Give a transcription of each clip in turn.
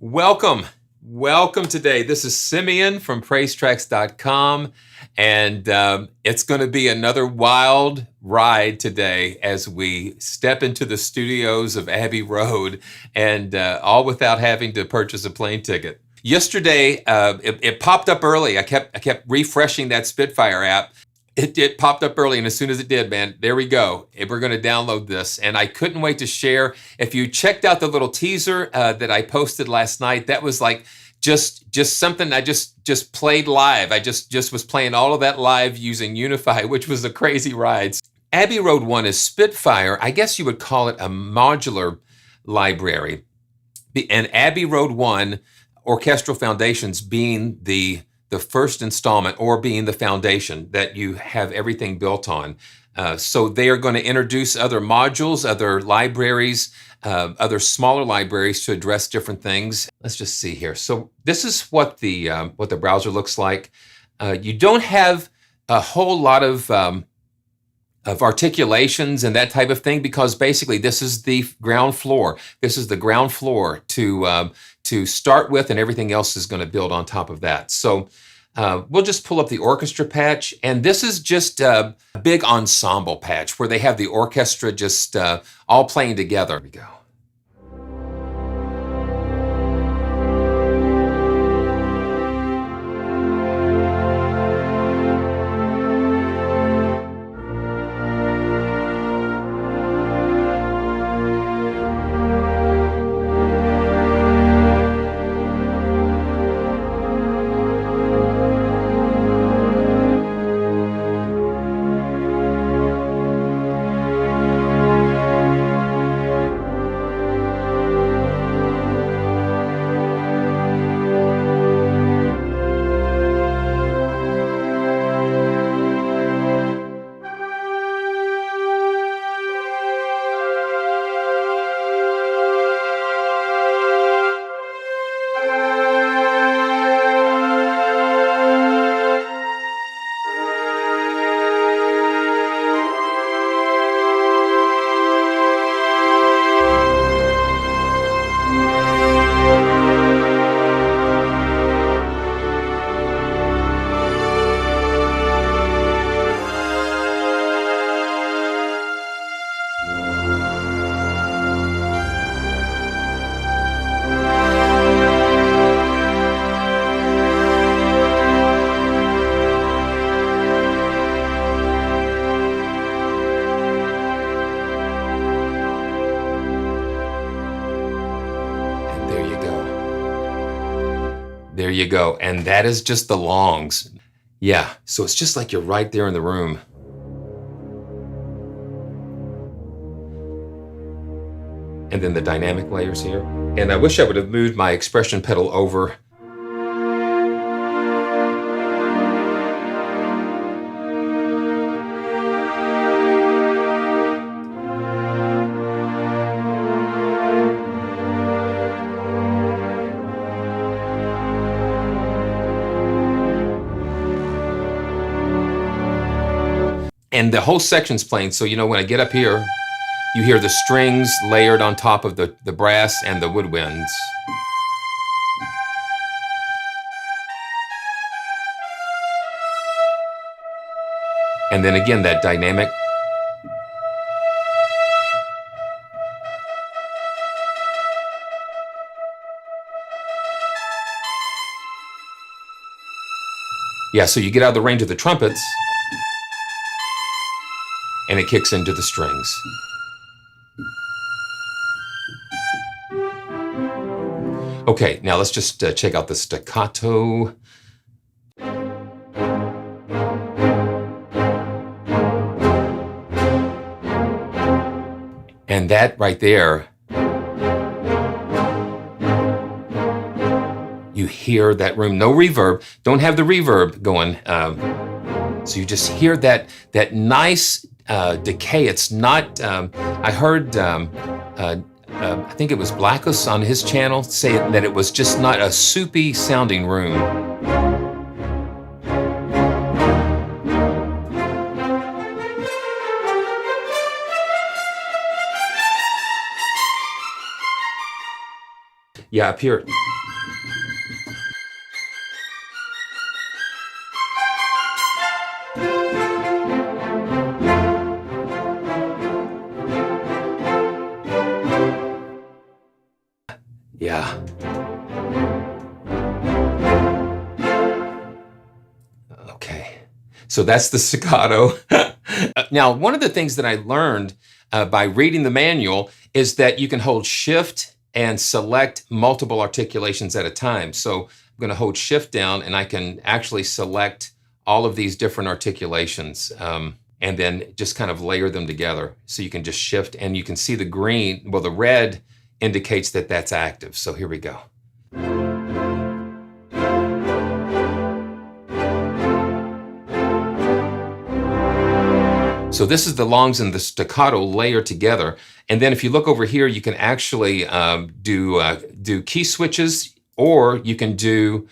Welcome today. This is Simeon from PraiseTracks.com, and it's going to be another wild ride today as we step into the studios of Abbey Road, and all without having to purchase a plane ticket. Yesterday, it popped up early. I kept refreshing that Spitfire app. It popped up early, and as soon as it did, man, there we go. We're going to download this, and I couldn't wait to share. If you checked out the little teaser that I posted last night, that was like just something I just played live. I just was playing all of that live using Unify, which was a crazy ride. Abbey Road ONE is Spitfire. I guess you would call it a modular library, and Abbey Road ONE, Orchestral Foundations being the first installment, or being the foundation that you have everything built on. So they are going to introduce other modules, other libraries, other smaller libraries to address different things. Let's just see here. So this is what the browser looks like. You don't have a whole lot of articulations and that type of thing, because basically this is the ground floor. This is the ground floor to start with, and everything else is going to build on top of that. So we'll just pull up the orchestra patch, and this is just a big ensemble patch where they have the orchestra just all playing together. Here we go. There you go. And that is just the longs. Yeah, so it's just like you're right there in the room. And then the dynamic layers here. And I wish I would have moved my expression pedal over. And the whole section's playing, so you know when I get up here, you hear the strings layered on top of the brass and the woodwinds. And then again, that dynamic. Yeah, so you get out of the range of the trumpets, and it kicks into the strings. Okay, now let's just check out the staccato. And that right there, you hear that room, no reverb, don't have the reverb going. So you just hear that nice decay. It's not, I heard, I think it was Blackus on his channel say that it was just not a soupy sounding room. Yeah, up here. Yeah. Okay. So that's the staccato. Now, one of the things that I learned by reading the manual is that you can hold Shift and select multiple articulations at a time. So I'm going to hold Shift down and I can actually select all of these different articulations and then just kind of layer them together. So you can just shift and you can see the green, well, the red indicates that that's active. So here we go. So this is the longs and the staccato layered together. And then if you look over here, you can actually do key switches, or you can do,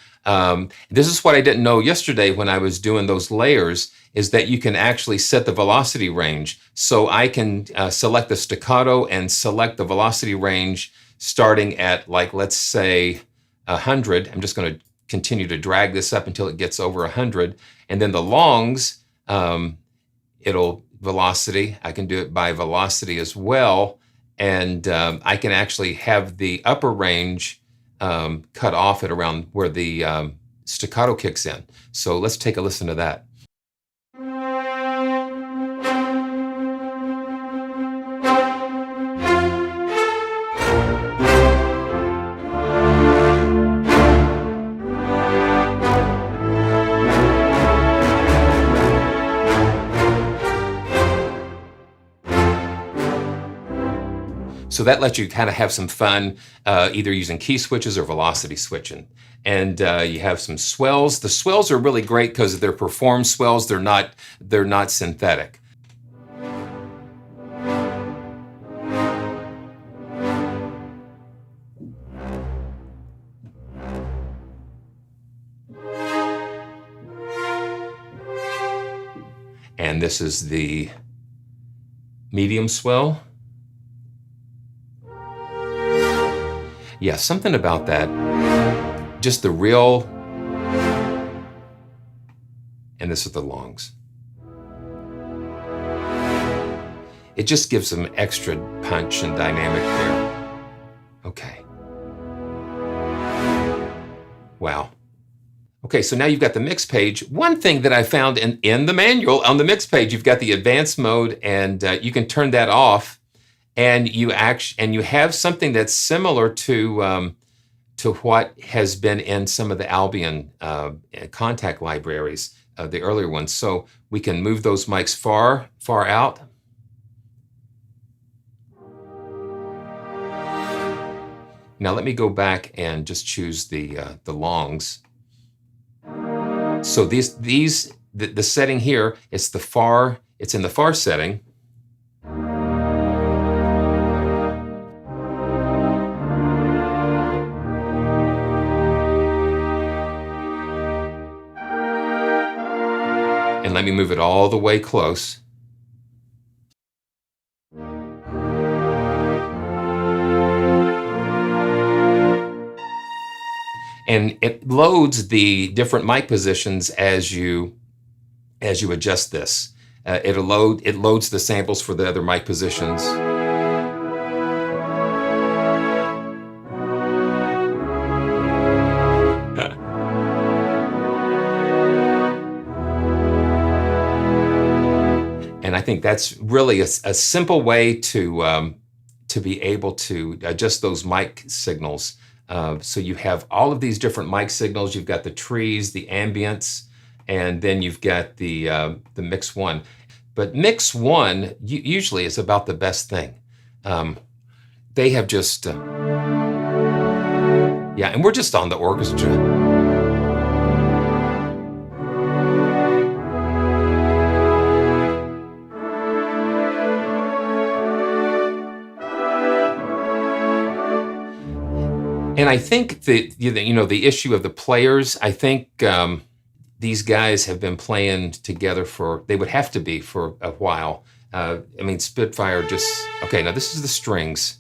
this is what I didn't know yesterday when I was doing those layers, is that you can actually set the velocity range. So I can select the staccato and select the velocity range starting at, like, let's say 100. I'm just going to continue to drag this up until it gets over 100. And then the longs, it'll velocity. I can do it by velocity as well. And I can actually have the upper range cut off at around where the staccato kicks in. So let's take a listen to that. So that lets you kind of have some fun, either using key switches or velocity switching. And you have some swells. The swells are really great because they're performed swells. They're not synthetic. And this is the medium swell. Yeah, something about that. Just the real, and this is the longs. It just gives some extra punch and dynamic there. Okay. Wow. Okay, so now you've got the mix page. One thing that I found in the manual, on the mix page, you've got the advanced mode, and you can turn that off. And you have something that's similar to what has been in some of the Albion contact libraries, the earlier ones. So we can move those mics far out. Now let me go back and just choose the longs. So the setting here, it's in the far setting. And let me move it all the way close. And it loads the different mic positions as you adjust this. It loads the samples for the other mic positions. And I think that's really a simple way to be able to adjust those mic signals. So you have all of these different mic signals. You've got the trees, the ambience, and then you've got the mix one. But mix one usually is about the best thing. They have just, yeah, and we're just on the orchestra. And I think that, the issue of the players, I think these guys have been playing together they would have to be for a while. I mean, Spitfire okay, now this is the strings.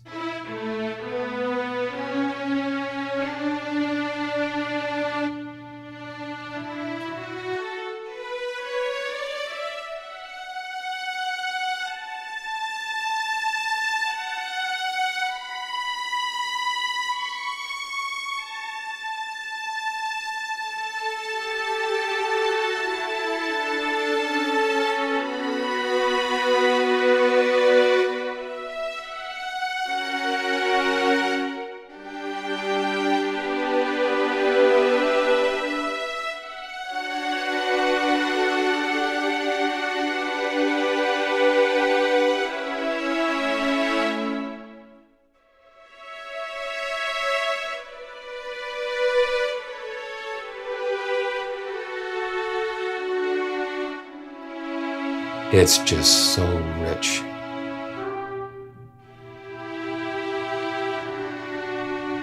It's just so rich.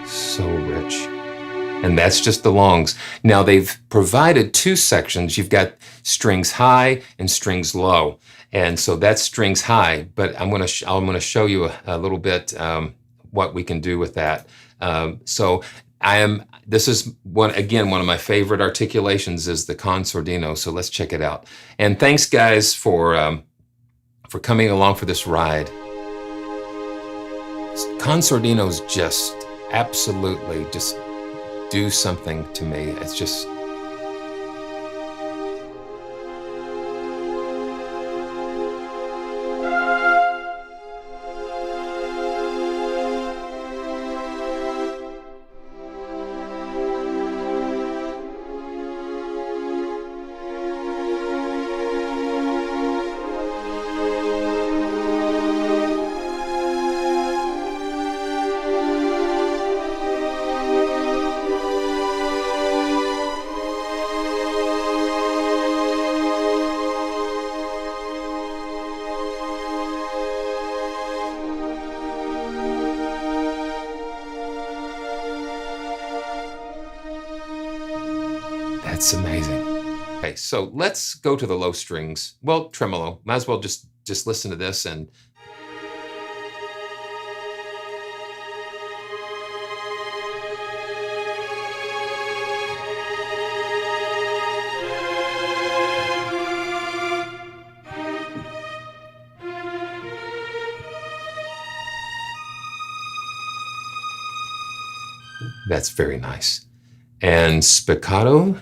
So rich. And that's just the longs. Now they've provided two sections. You've got strings high and strings low. And so that's strings high, but I'm gonna show you a little bit what we can do with that. This is one of my favorite articulations is the con sordino. So let's check it out. And thanks guys for coming along for this ride. Con sordinos just absolutely just do something to me. It's just That's amazing. Okay, so let's go to the low strings. Well, tremolo. Might as well just listen to this and that's very nice. And spiccato.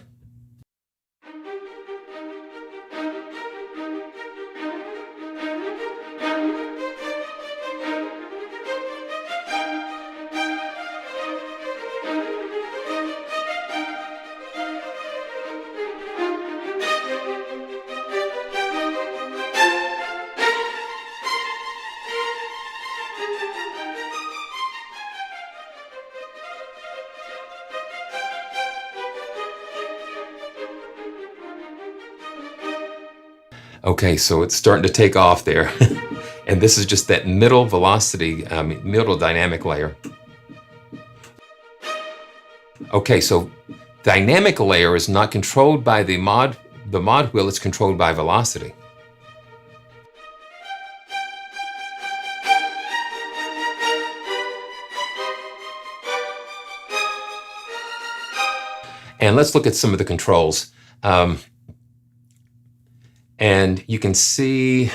Okay, so it's starting to take off there. And this is just that middle velocity, middle dynamic layer. Okay, so dynamic layer is not controlled by the mod wheel, it's controlled by velocity. And let's look at some of the controls. And you can see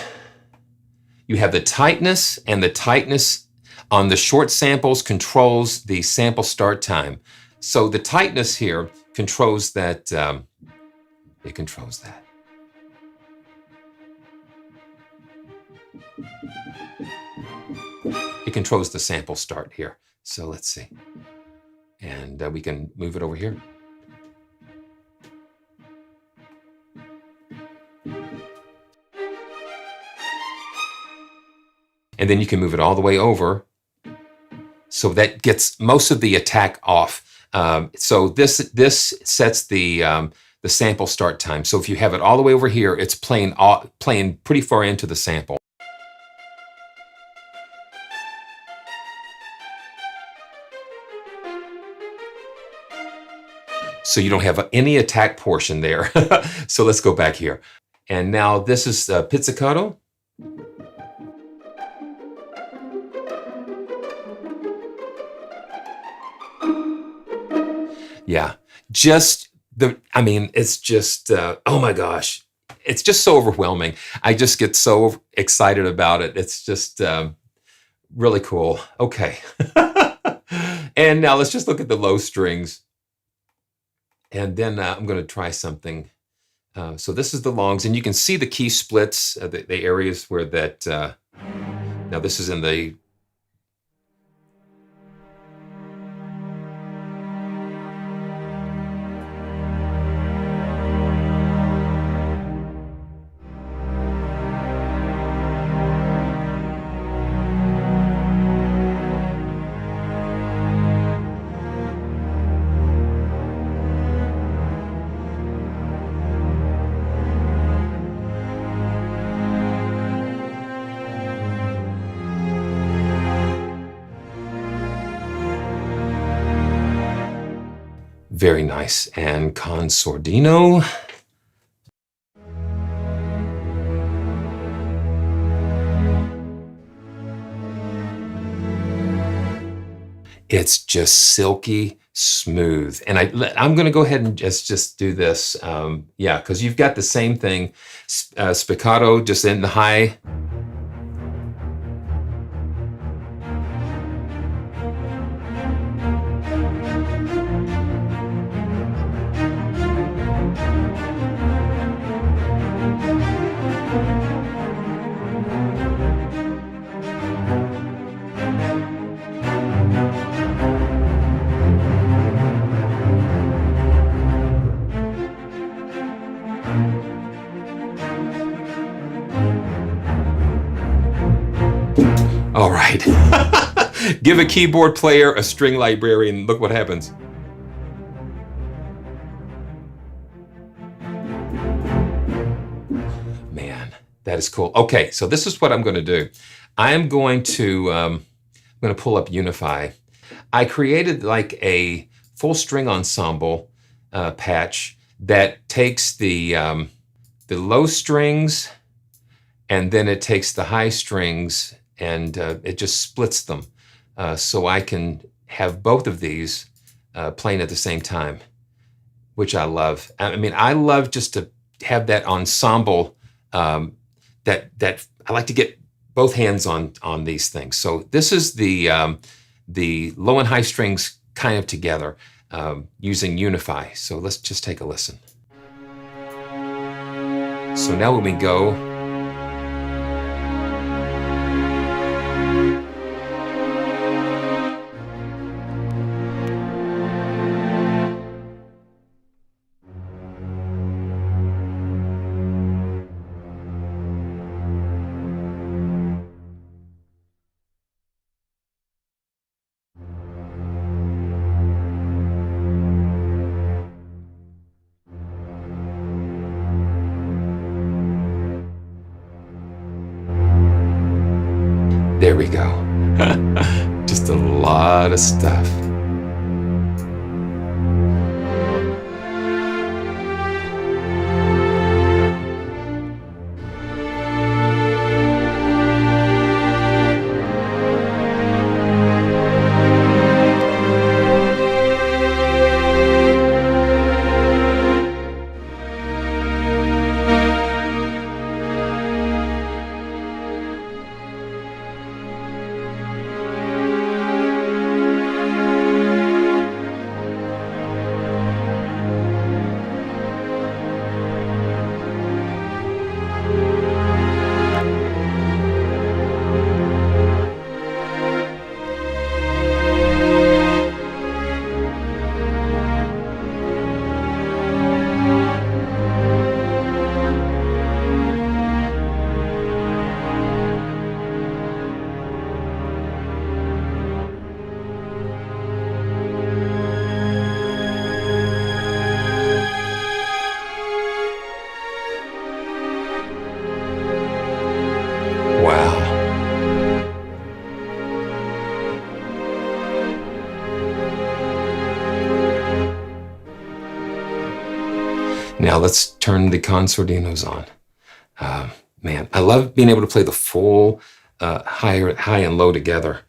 you have the tightness, and the tightness on the short samples controls the sample start time. So the tightness here controls that, it controls that. It controls the sample start here. So let's see. And we can move it over here. And then you can move it all the way over. So that gets most of the attack off. So this sets the sample start time. So if you have it all the way over here, it's playing pretty far into the sample. So you don't have any attack portion there. So let's go back here. And now this is pizzicato. Yeah, it's just, oh my gosh, it's just so overwhelming. I just get so excited about it. It's just really cool. Okay. And now let's just look at the low strings. And then I'm going to try something. So this is the longs, and you can see the key splits, the areas where that, now this is in the, Very nice. And con sordino. It's just silky smooth. And I'm going to go ahead and just do this. Yeah, because you've got the same thing. Spiccato just in the high. All right. Give a keyboard player a string librarian. Look what happens. Man, that is cool. Okay, so this is what I'm going to do. I'm going to pull up Unify. I created like a full string ensemble patch that takes the low strings, and then it takes the high strings, and it just splits them. So I can have both of these playing at the same time, which I love. I mean, I love just to have that ensemble that I like to get both hands on these things. So this is the low and high strings kind of together using Unify. So let's just take a listen. So now when we go, there we go. Just a lot of stuff. Now let's turn the consordinos on. Man, I love being able to play the full high and low together.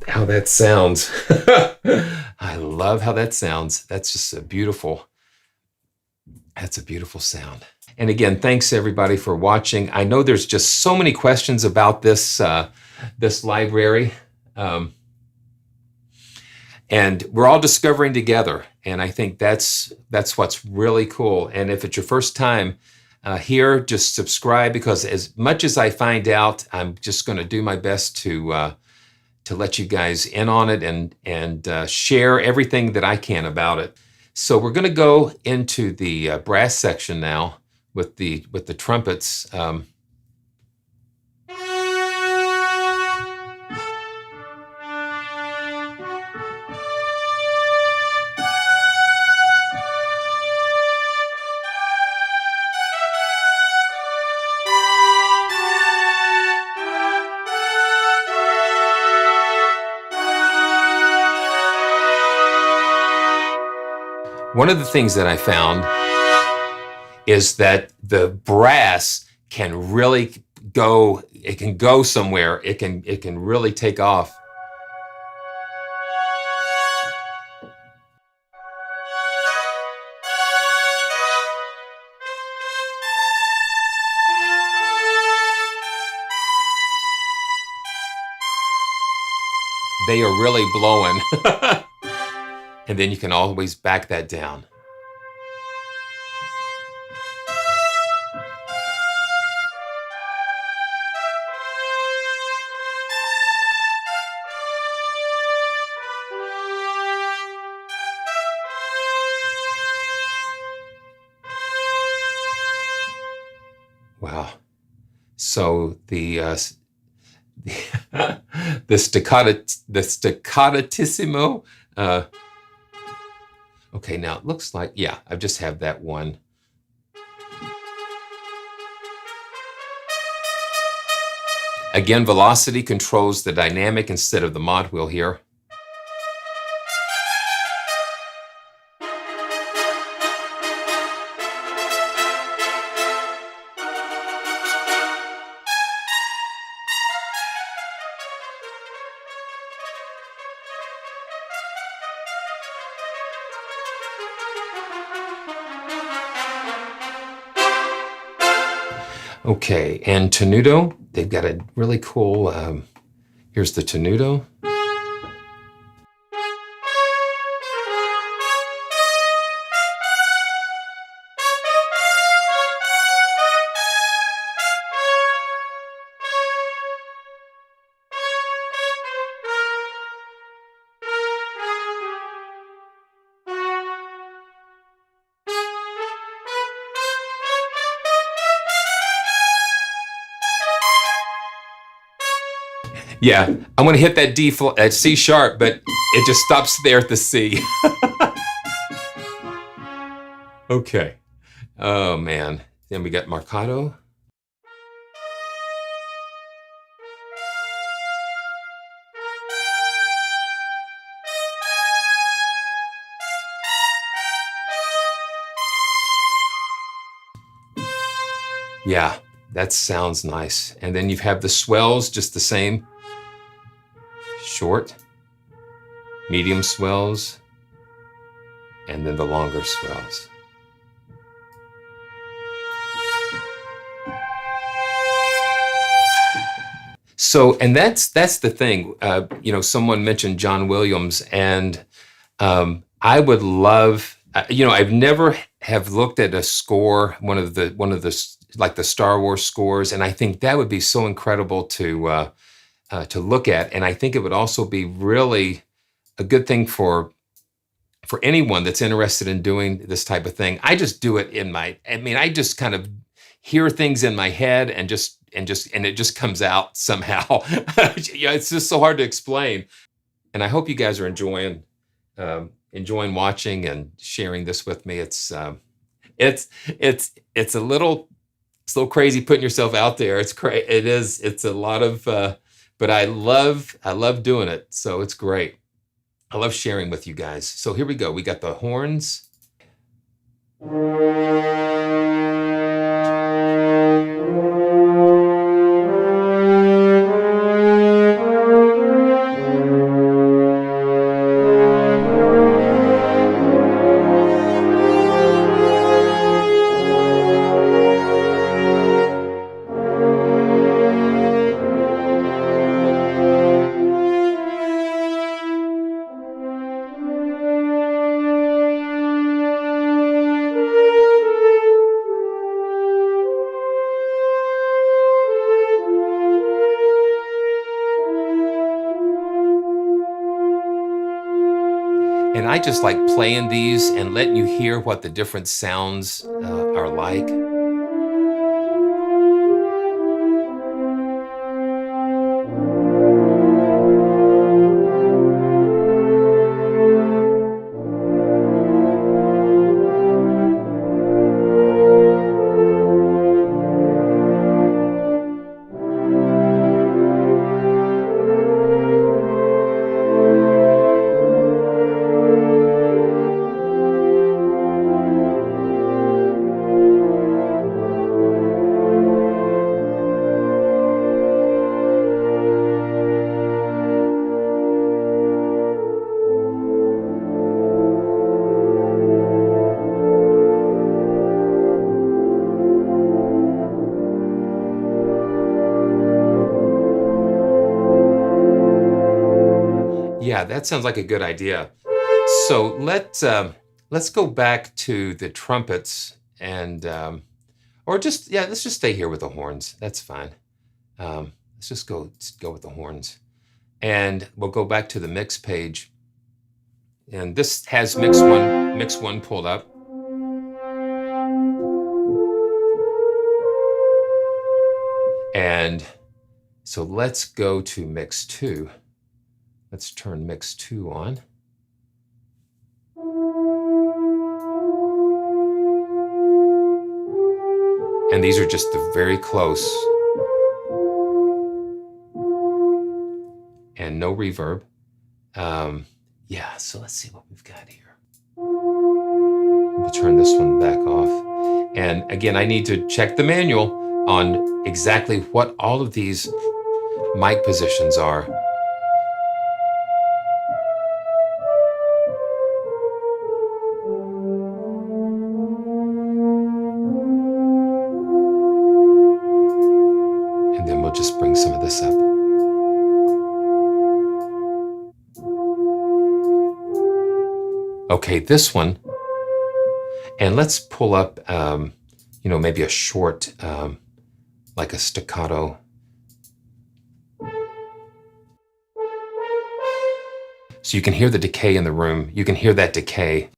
How that sounds. I love how that sounds. That's just a beautiful. That's a beautiful sound. And again, thanks everybody for watching. I know there's just so many questions about this, this library. And we're all discovering together. And I think that's what's really cool. And if it's your first time here, just subscribe, because as much as I find out, I'm just going to do my best to let you guys in on it and share everything that I can about it. So we're going to go into the brass section now with the trumpets. One of the things that I found is that the brass can really go, it can go somewhere. It can really take off. They are really blowing. And then you can always back that down. Wow. So the staccatissimo. Okay, now it looks like, yeah, I just have that one. Again, velocity controls the dynamic instead of the mod wheel here. Okay, and TENUTO, they've got a really cool, here's the TENUTO. Yeah, I want to hit that D flat at C sharp, but it just stops there at the C. Okay. Oh man. Then we got marcato. Yeah, that sounds nice. And then you have the swells, just the same. Short, medium swells, and then the longer swells. So, and that's the thing. You know, someone mentioned John Williams, and I would love. You know, I've never have looked at a score, one of the like the Star Wars scores, and I think that would be so incredible to look at. And I think it would also be really a good thing for anyone that's interested in doing this type of thing. I just do it I just kind of hear things in my head and it just comes out somehow. Yeah, it's just so hard to explain. And I hope you guys are enjoying watching and sharing this with me. It's a little crazy putting yourself out there. It's a lot of but I love doing it. So it's great. I love sharing with you guys. So here we go. We got the horns. I just like playing these and letting you hear what the different sounds are like. Yeah, that sounds like a good idea. So let's go back to the trumpets and or just let's just stay here with the horns. That's fine. Let's just go with the horns, and we'll go back to the mix page. And this has mix one pulled up. And so let's go to mix 2. Let's turn mix 2 on. And these are just very close. And no reverb. Yeah, so let's see what we've got here. We'll turn this one back off. And again, I need to check the manual on exactly what all of these mic positions are. And then we'll just bring some of this up. Okay, this one, and let's pull up, you know, maybe a short, like a staccato. So you can hear the decay in the room. You can hear that decay.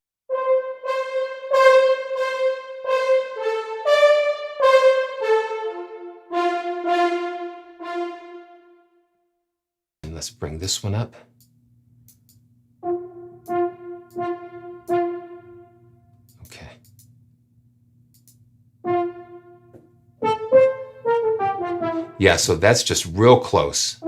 And let's bring this one up. Yeah, so that's just real close.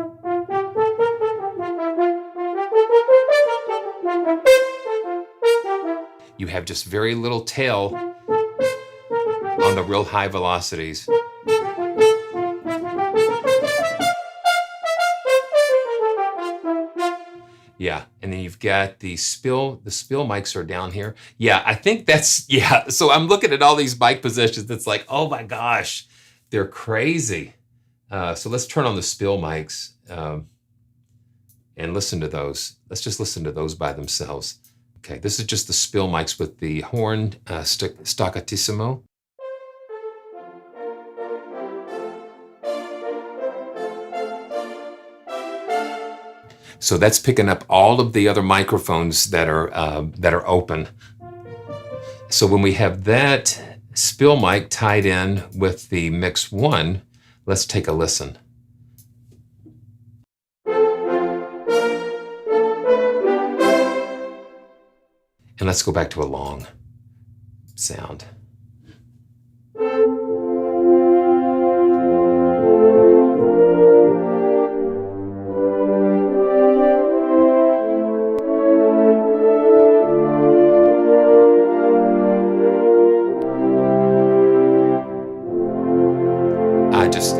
You have just very little tail on the real high velocities. Yeah, and then you've got the spill mics are down here. Yeah, I think that's, yeah, so I'm looking at all these mic positions. It's like, oh my gosh, they're crazy. So let's turn on the spill mics and listen to those. Let's just listen to those by themselves. Okay, this is just the spill mics with the horn staccatissimo. So that's picking up all of the other microphones that are open. So when we have that spill mic tied in with the mix 1, let's take a listen. And let's go back to a long sound.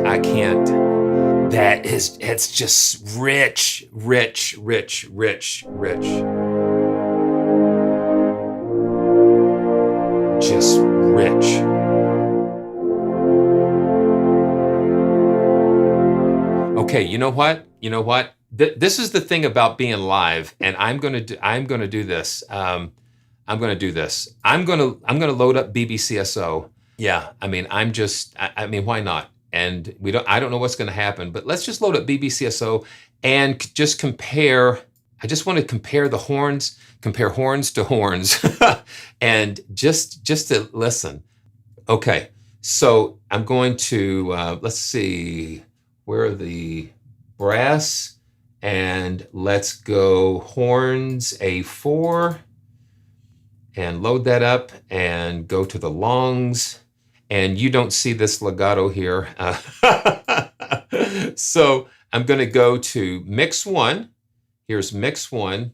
I can't. It's just rich, rich, rich, rich, rich. Just rich. Okay, you know what? You know what? This is the thing about being live, and I'm gonna do this. I'm gonna load up BBCSO. Yeah, I mean, I mean, why not? And I don't know what's going to happen, but let's just load up BBCSO and just compare I just want to compare the horns, compare horns to horns, and just to listen. Okay, so I'm going to, let's see, where are the brass? And let's go horns A4 and load that up and go to the longs. And you don't see this legato here. So I'm going to go to mix 1. Here's mix 1.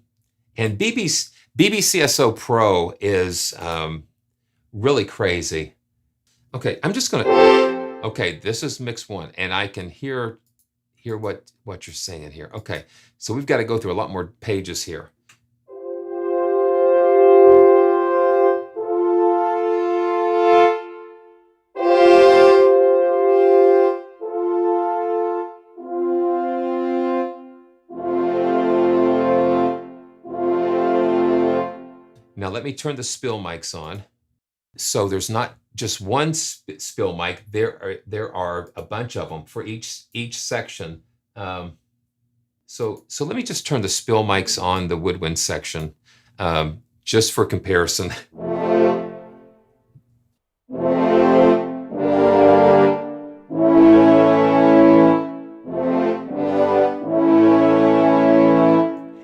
And BBCSO Pro is really crazy. Okay, I'm just going to, okay, this is mix 1. And I can hear what you're saying here. Okay, so we've got to go through a lot more pages here. Now let me turn the spill mics on. So there's not just one spill mic. There are a bunch of them for each section. So let me just turn the spill mics on the woodwind section, just for comparison.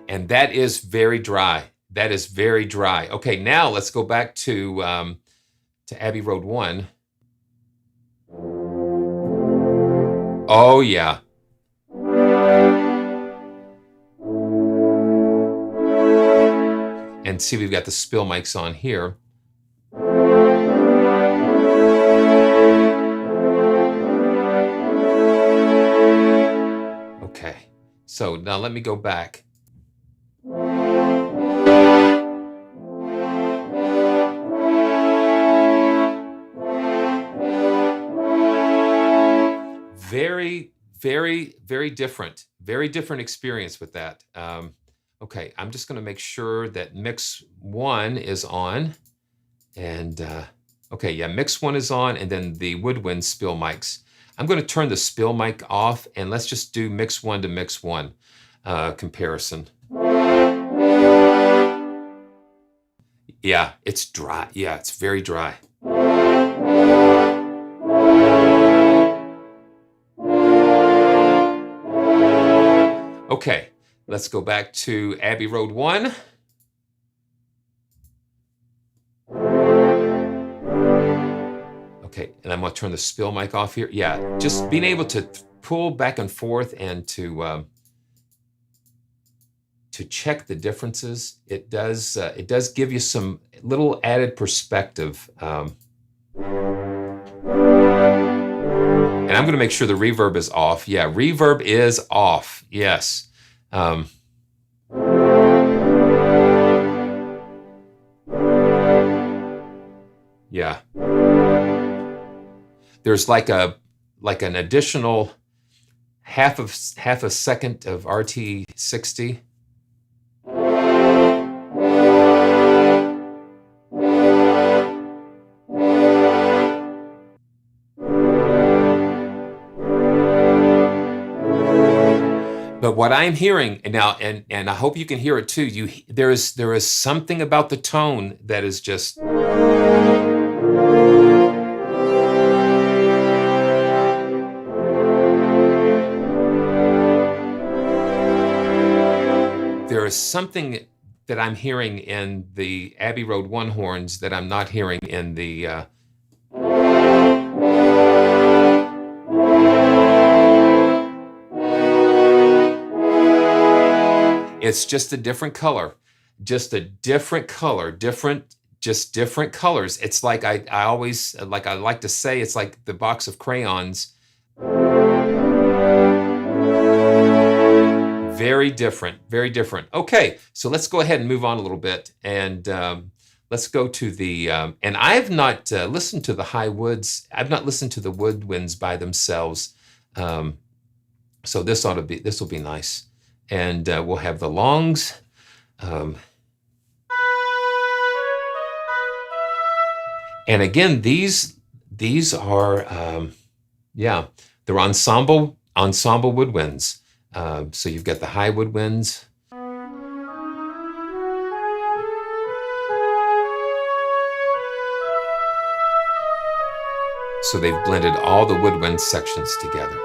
And that is very dry. That is very dry. Okay, now let's go back to Abbey Road ONE. Oh yeah. And see, we've got the spill mics on here. Okay, so now let me go back. Very different. Very different experience with that. Okay, I'm just going to make sure that mix 1 is on. And okay, yeah, mix 1 is on, and then the woodwind spill mics. I'm going to turn the spill mic off, and let's just do mix 1 to mix 1 comparison. Yeah, it's dry. Yeah, it's very dry. Okay, let's go back to Abbey Road ONE. Okay, and I'm going to turn the spill mic off here. Yeah, just being able to pull back and forth and to check the differences. It does give you some little added perspective. And I'm going to make sure the reverb is off. Yeah, reverb is off. Yes. Yeah. There's like an additional half a second of RT60. But what I'm hearing now, and I hope you can hear it too, there is something about the tone that is just there is something that I'm hearing in the Abbey Road ONE horns that I'm not hearing in the it's just a different color, just a different color, just different colors. It's like I like to say, it's like the box of crayons. Very different, very different. Okay, so let's go ahead and move on a little bit, and let's go to the, and I have not listened to the high woods. I've not listened to the woodwinds by themselves. So this will be nice. And we'll have the longs. And again, these are, yeah, they're ensemble woodwinds. So you've got the high woodwinds. So they've blended all the woodwind sections together.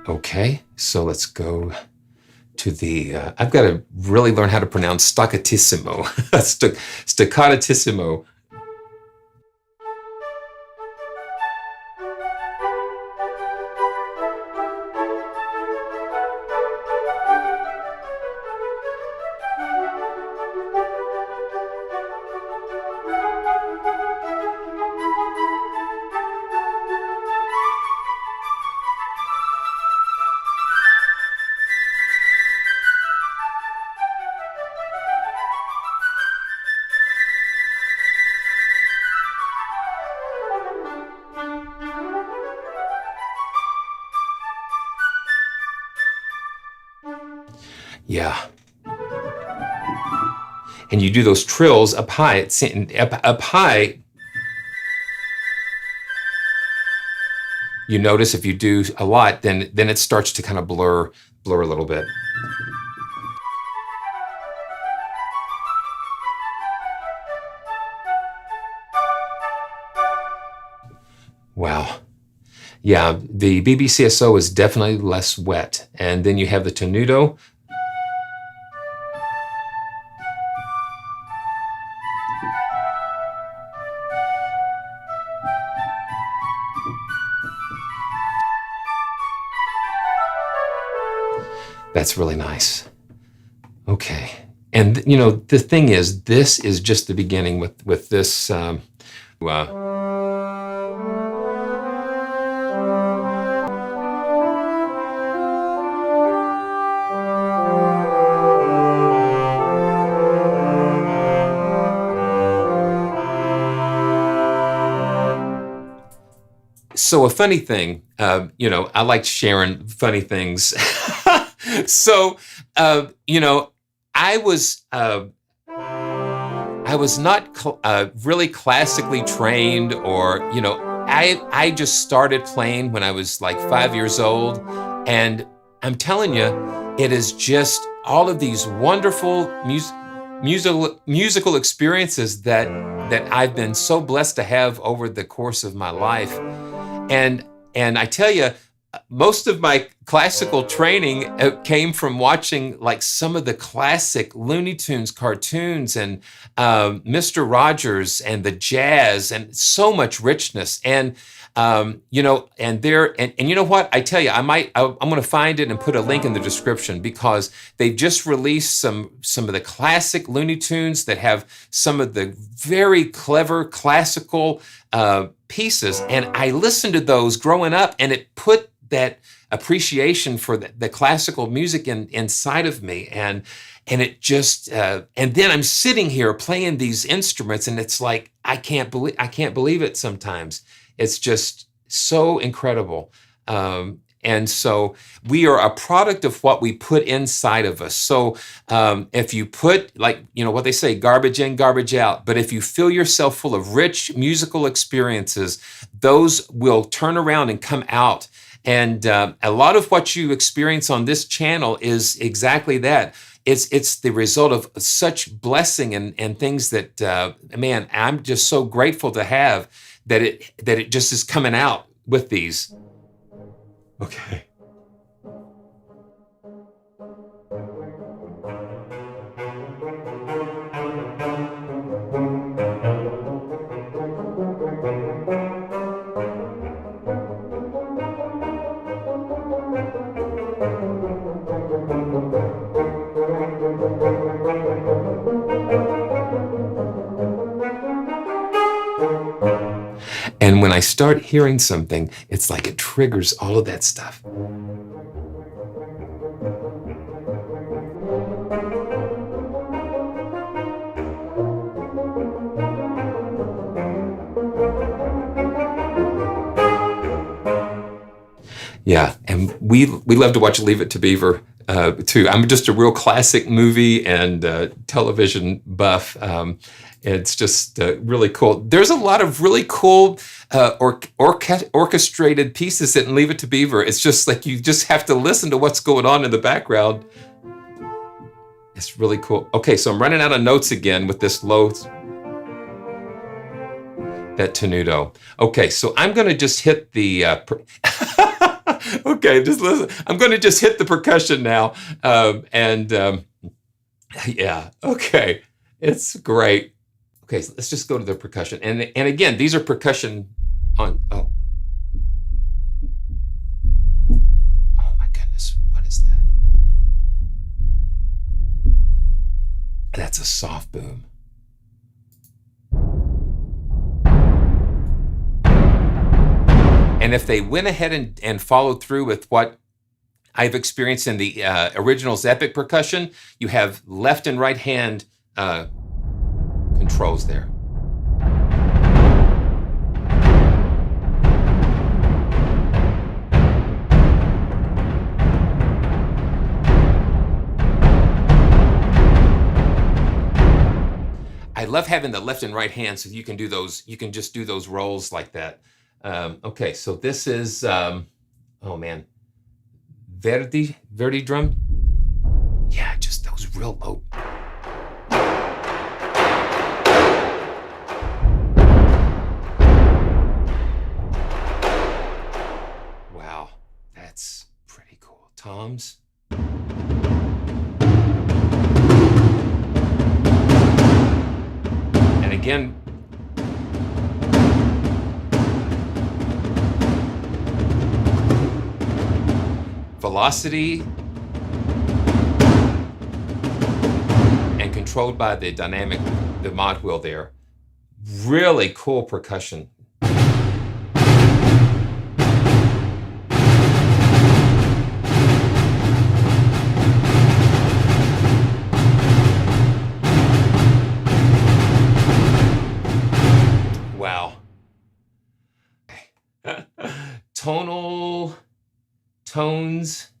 Okay, so let's go to the, I've got to really learn how to pronounce staccatissimo, staccatissimo. Yeah. And you do those trills up high, up high. You notice if you do a lot, then it starts to kind of blur a little bit. Wow. Yeah, the BBCSO is definitely less wet. And then you have the TENUTO. That's really nice. Okay. And, you know, the thing is, this is just the beginning with this. So a funny thing, you know, I like sharing funny things. So, you know, I was not really classically trained, or, you know, I just started playing when I was like 5 years old. And I'm telling you, it is just all of these wonderful musical experiences that I've been so blessed to have over the course of my life. And I tell you, most of my classical training came from watching like some of the classic Looney Tunes cartoons and Mr. Rogers and the jazz, and so much richness. And you know, and you know what? I tell you, I'm going to find it and put a link in the description, because they've just released some of the classic Looney Tunes that have some of the very clever classical pieces. And I listened to those growing up, and it put that appreciation for the classical music inside of me. And it just, and then I'm sitting here playing these instruments, and it's like, I can't believe it sometimes. It's just so incredible. And so we are a product of what we put inside of us. So if you put, like, you know what they say, garbage in, garbage out. But if you fill yourself full of rich musical experiences, those will turn around and come out. And a lot of what you experience on this channel is exactly that. It's the result of such blessing and things that, man, I'm just so grateful to have that it just is coming out with these. Okay. And when I start hearing something, it's like it triggers all of that stuff. Yeah, and we love to watch Leave It to Beaver too. I'm just a real classic movie and television buff. It's just really cool. There's a lot of really cool orchestrated pieces in Leave It to Beaver. It's just like you just have to listen to what's going on in the background. It's really cool. Okay, so I'm running out of notes again with this low, that tenuto. Okay, so I'm going to just hit the... okay, just listen. I'm going to just hit the percussion now. Yeah, okay. It's great. Okay, so let's just go to the percussion. And again, these are percussion on... Oh my goodness, what is that? That's a soft boom. And if they went ahead and followed through with what I've experienced in the original's epic percussion, you have left and right hand controls there. I love having the left and right hand so you can do those, you can just do those rolls like that. Okay, so this is, oh man, Verdi drum. Yeah, just those real low. Wow, that's pretty cool. Toms. And again, velocity and controlled by the dynamic, the mod wheel there. Really cool percussion. Wow. Tonal tones.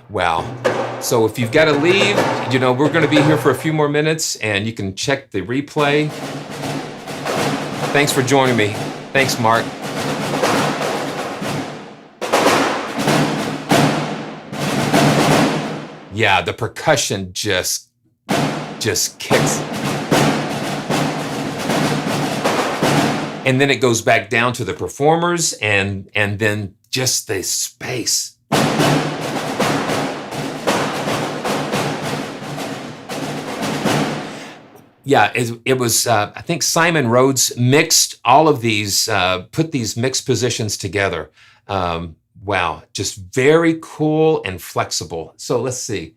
Wow. So if you've got to leave, you know, we're going to be here for a few more minutes and you can check the replay. Thanks for joining me. Thanks, Mark. Yeah, the percussion just kicks. And then it goes back down to the performers and then just the space. Yeah, it was, I think Simon Rhodes mixed all of these, put these mixed positions together. Wow, just very cool and flexible. So let's see.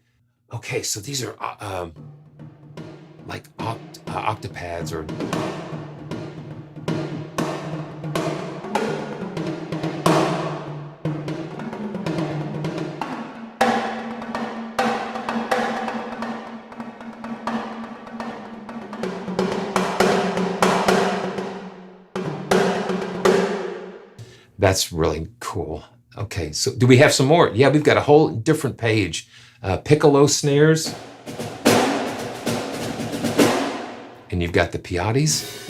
Okay, so these are like octapads or... That's really cool. Okay, so do we have some more? Yeah, we've got a whole different page. Piccolo snares. And you've got the Piattis.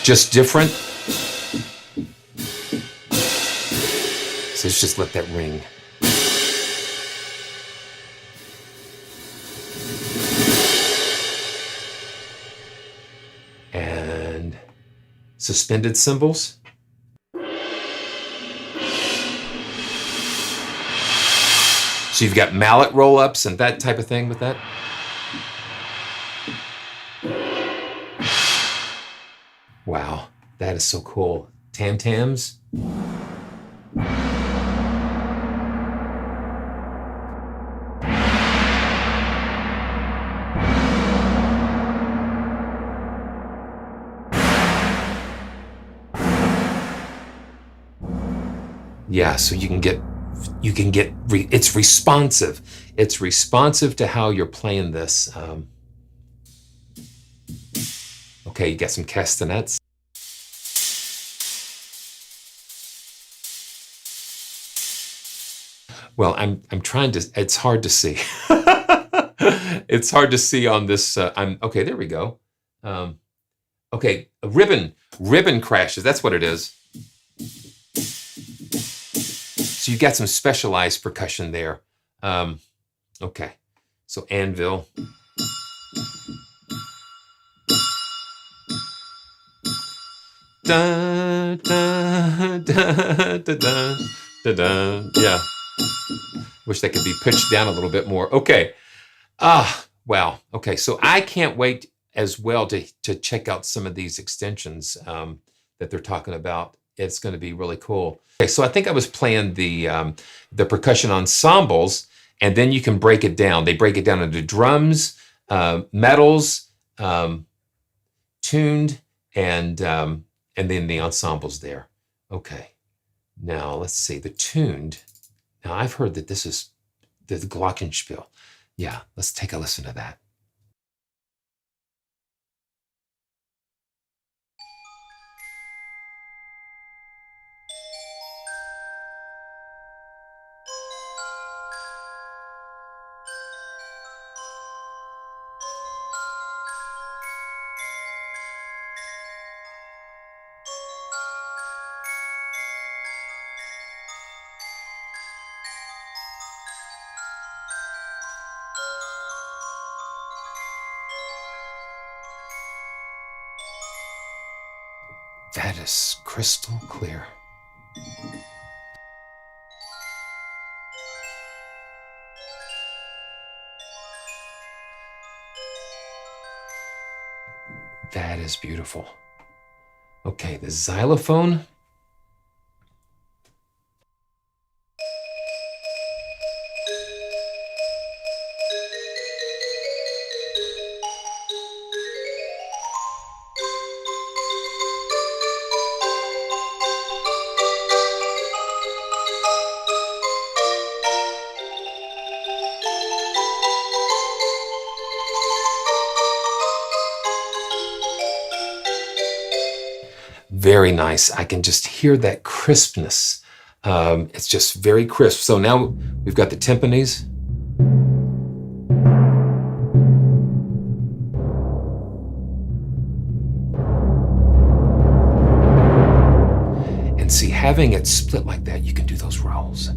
Just different. So let's just let that ring. And suspended cymbals. So you've got mallet roll-ups and that type of thing with that. Wow, that is so cool. Tam-tams. Yeah, so it's responsive. It's responsive to how you're playing this. Okay, you got some castanets. Well, I'm trying to, it's hard to see. It's hard to see on this, okay, there we go. Okay, ribbon crashes, that's what it is. So you got some specialized percussion there. Okay, so anvil. Da, da, da, da, da, da, da. Yeah. Wish that could be pitched down a little bit more. Okay. Wow. Okay, so I can't wait as well to check out some of these extensions that they're talking about. It's going to be really cool. Okay, so I think I was playing the percussion ensembles, and then you can break it down. They break it down into drums, metals, tuned, and then the ensembles there. Okay, now let's see, the tuned. Now I've heard that this is the glockenspiel. Yeah, let's take a listen to that. That is crystal clear. That is beautiful. Okay, the xylophone. Very nice. I can just hear that crispness. It's just very crisp. So now we've got the timpanis. And see, having it split like that, you can do those rolls.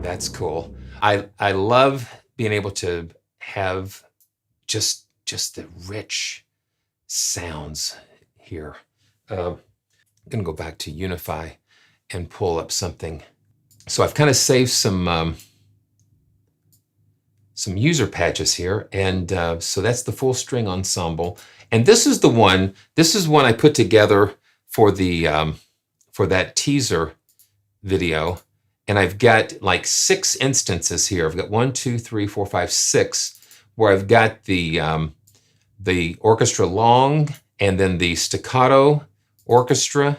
That's cool. I love being able to have just the rich sounds here. I'm gonna go back to Unify and pull up something. So I've kind of saved some user patches here, and so that's the full string ensemble. And this is the one. This is one I put together for the for that teaser video. And I've got like 6 instances here. I've got 1, 2, 3, 4, 5, 6, where I've got the orchestra long, and then the staccato orchestra,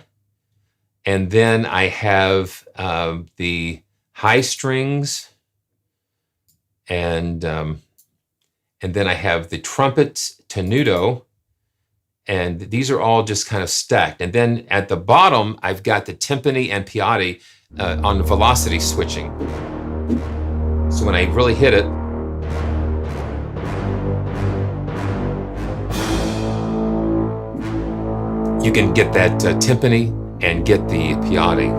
and then I have the high strings, and then I have the trumpet tenuto, and these are all just kind of stacked. And then at the bottom, I've got the timpani and piatti on velocity switching. So when I really hit it, you can get that timpani and get the piatti.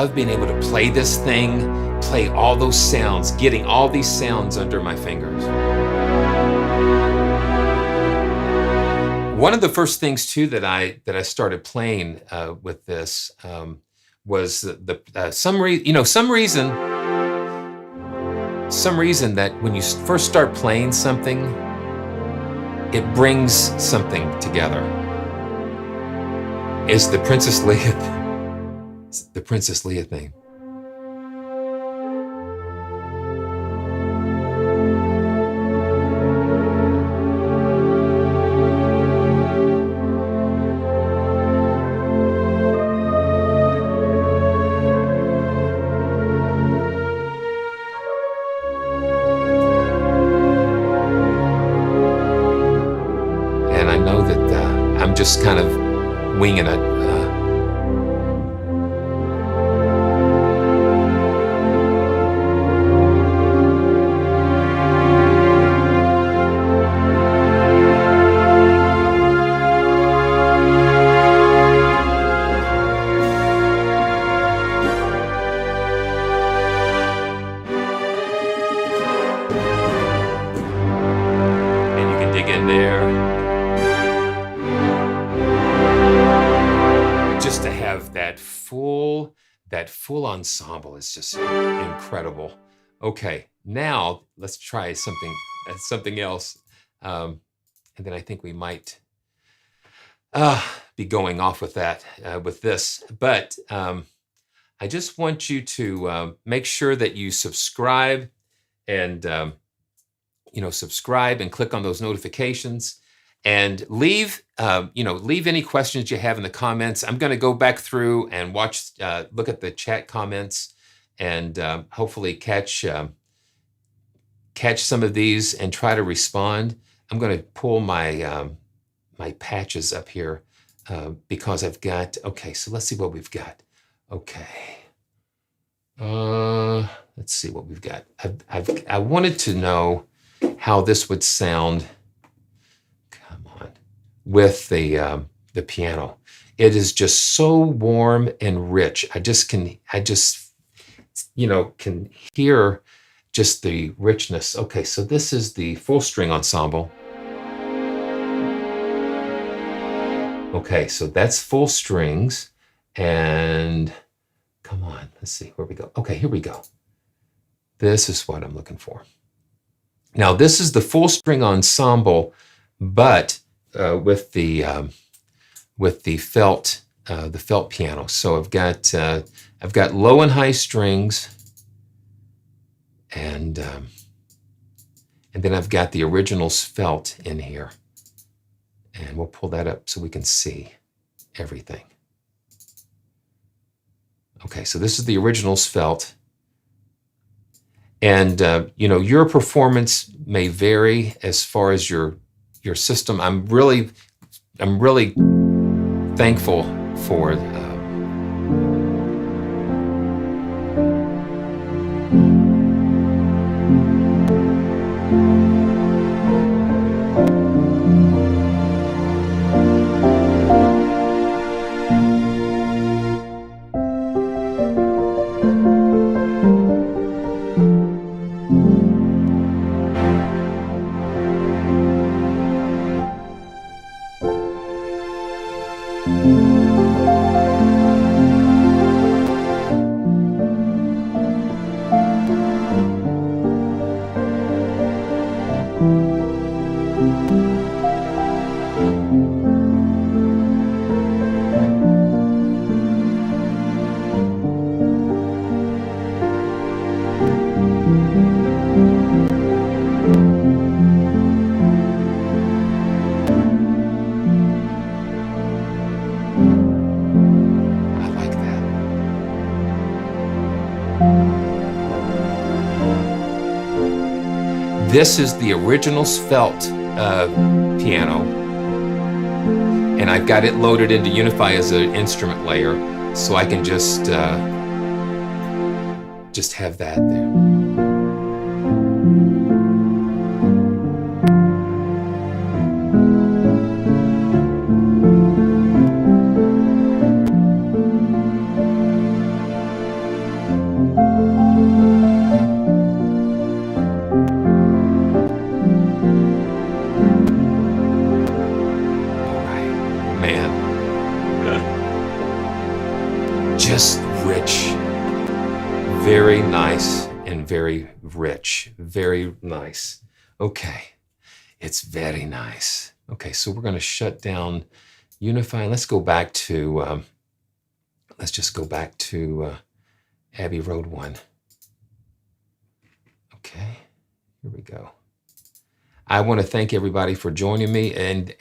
love being able to play this thing, play all those sounds, getting all these sounds under my fingers. One of the first things too that I started playing with this was some reason that when you first start playing something, it brings something together. Is the Princess Leia thing. Just kind of winging it. And you can dig in there. To have that full ensemble is just incredible. Okay, now let's try something else, and then I think we might be going off with that with this. But I just want you to make sure that you subscribe and subscribe and click on those notifications. And leave any questions you have in the comments. I'm going to go back through and look at the chat comments, and hopefully catch some of these and try to respond. I'm going to pull my my patches up here because I've got. Okay, so let's see what we've got. Okay, let's see what we've got. I wanted to know how this would sound with the piano. It is just so warm and rich. I just can hear just the richness. Okay, so this is the full string ensemble. Okay, so that's full strings, and come on, let's see where we go. Okay, here we go. This is what I'm looking for. Now this is the full string ensemble, but with the felt piano. So I've got low and high strings, and then I've got the originals felt in here, and we'll pull that up so we can see everything. Okay, so this is the originals felt, and your performance may vary as far as your system. I'm really thankful for This is the originals felt piano, and I've got it loaded into Unify as an instrument layer, so I can just have that there. very nice and very rich. Very nice. Okay, it's very nice. Okay, so we're going to shut down Unify. Let's go back to, let's just go back to Abbey Road ONE. Okay, here we go. I want to thank everybody for joining me, and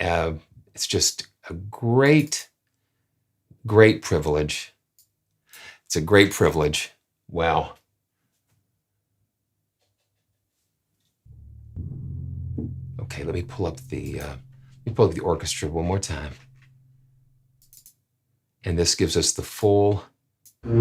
it's just a great privilege. It's a great privilege. Wow. Okay, let me pull up the orchestra one more time. And this gives us the full. And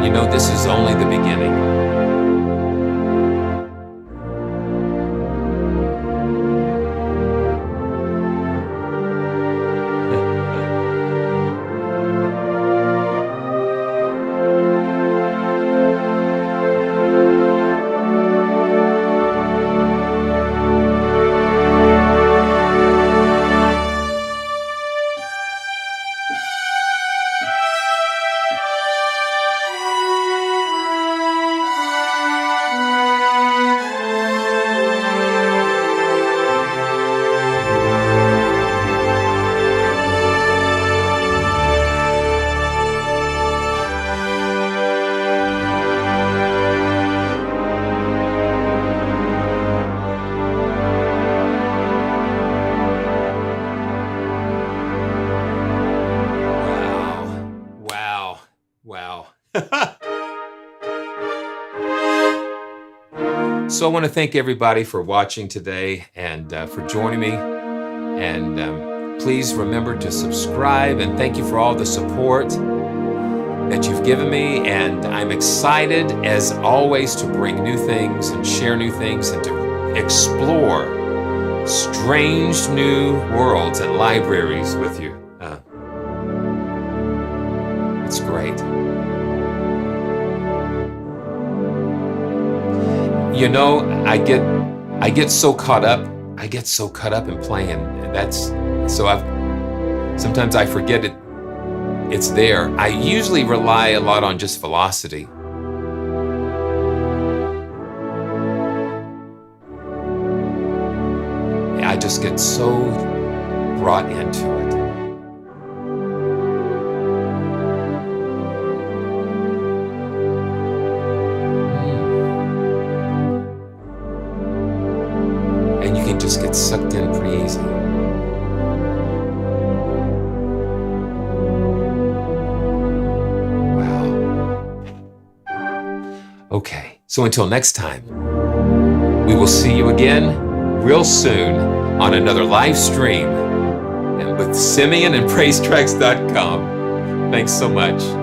you know, this is only the beginning. So I want to thank everybody for watching today and for joining me. And please remember to subscribe, and thank you for all the support that you've given me. And I'm excited, as always, to bring new things and share new things and to explore strange new worlds and libraries with you. It's great. You know, I get so caught up. I get so caught up in playing. Sometimes I forget it. It's there. I usually rely a lot on just velocity. I just get so brought into it. And you can just get sucked in pretty easy. Okay, so until next time, we will see you again real soon on another live stream and with Simeon and PraiseTracks.com. Thanks so much.